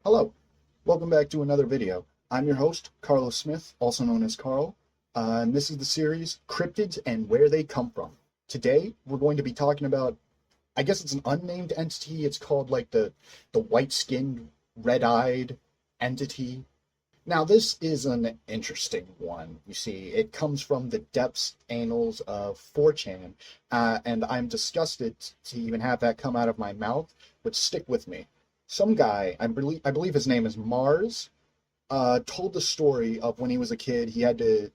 Hello, welcome back to another video. I'm your host, Carlos Smith, also known as Carl, and this is the series Cryptids and Where They Come From. Today, we're going to be talking about, I guess it's an unnamed entity. It's called like the white-skinned, red-eyed entity. Now, this is an interesting one. You see, it comes from the depths annals of 4chan, and I'm disgusted to even have that come out of my mouth, but stick with me. Some guy, I believe his name is Mars, told the story of when he was a kid. It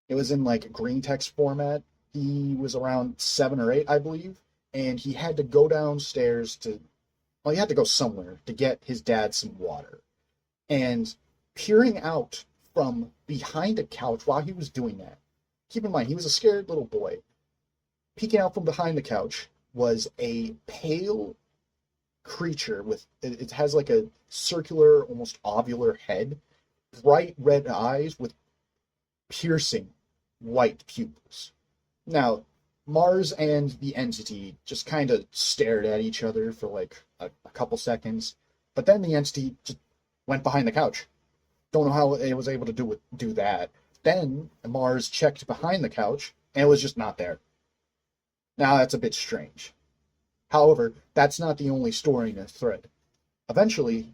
was in like green text format. He was around 7 or 8, I believe, and he had to go downstairs he had to go somewhere to get his dad some water. And peering out from behind a couch while he was doing that, keep in mind, he was a scared little boy. Peeking out from behind the couch was a pale creature with it has like a circular, almost ovular head, bright red eyes with piercing white pupils. Now, Mars and the entity just kind of stared at each other for like a couple seconds, but then the entity just went behind the couch. Don't know how it was able to do that. Then Mars checked behind the couch and it was just not there. Now that's a bit strange. However, that's not the only story in the thread. Eventually,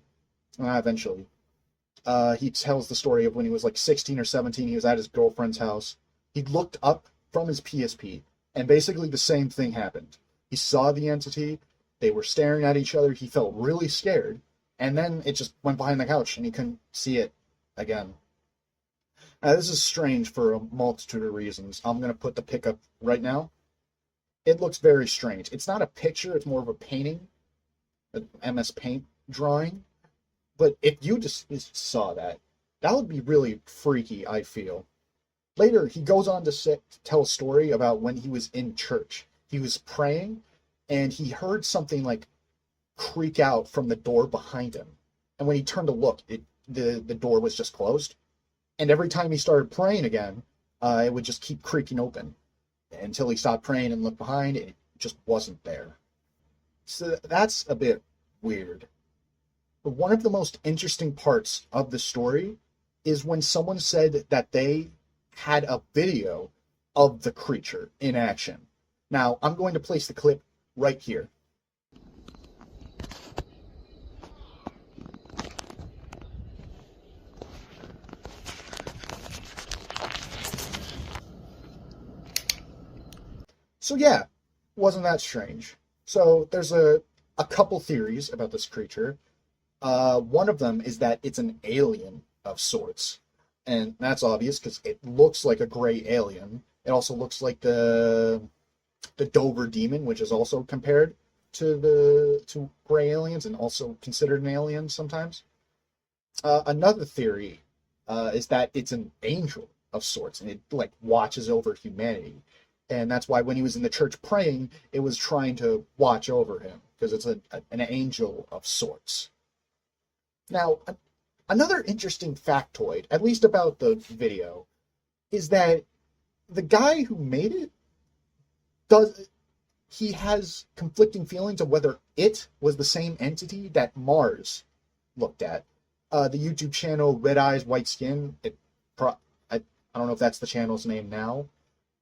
he tells the story of when he was like 16 or 17, he was at his girlfriend's house. He looked up from his PSP, and basically the same thing happened. He saw the entity, they were staring at each other, he felt really scared, and then it just went behind the couch, and he couldn't see it again. Now, this is strange for a multitude of reasons. I'm going to put the pic up right now. It looks very strange. It's not a picture, it's more of a painting, an MS Paint drawing. But if you just saw that, that would be really freaky, I feel. Later, he goes on to tell a story about when he was in church. He was praying, and he heard something like creak out from the door behind him. And when he turned to look, the door was just closed. And every time he started praying again, it would just keep creaking open until he stopped praying and looked behind, it just wasn't there. So that's a bit weird. But one of the most interesting parts of the story is when someone said that they had a video of the creature in action. Now, I'm going to place the clip right here. So yeah, wasn't that strange? So there's a couple theories about this creature. One of them is that it's an alien of sorts. And that's obvious because it looks like a gray alien. It also looks like the Dover demon, which is also compared to gray aliens and also considered an alien sometimes. Another theory is that it's an angel of sorts, and it like watches over humanity. And that's why when he was in the church praying, it was trying to watch over him, because it's an angel of sorts. Now, another interesting factoid, at least about the video, is that the guy who made it, he has conflicting feelings of whether it was the same entity that Mars looked at. The YouTube channel Red Eyes, White Skin, I don't know if that's the channel's name now,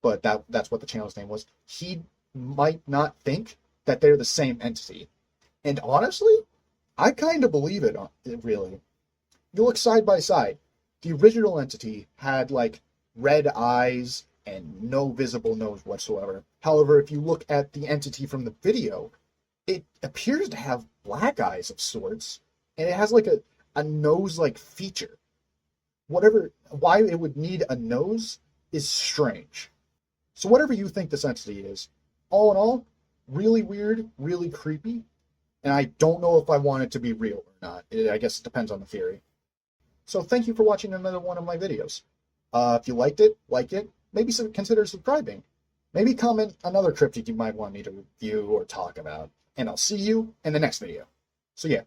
but that's what the channel's name was. He might not think that they're the same entity. And honestly, I kind of believe it, really. You look side by side. The original entity had, like, red eyes and no visible nose whatsoever. However, if you look at the entity from the video, it appears to have black eyes of sorts, and it has, like, a nose-like feature. Why it would need a nose is strange. So whatever you think this entity is, all in all, really weird, really creepy, and I don't know if I want it to be real or not. I guess it depends on the theory. So thank you for watching another one of my videos. If you liked it, like it, maybe consider subscribing. Maybe comment another cryptid you might want me to review or talk about. And I'll see you in the next video. So yeah.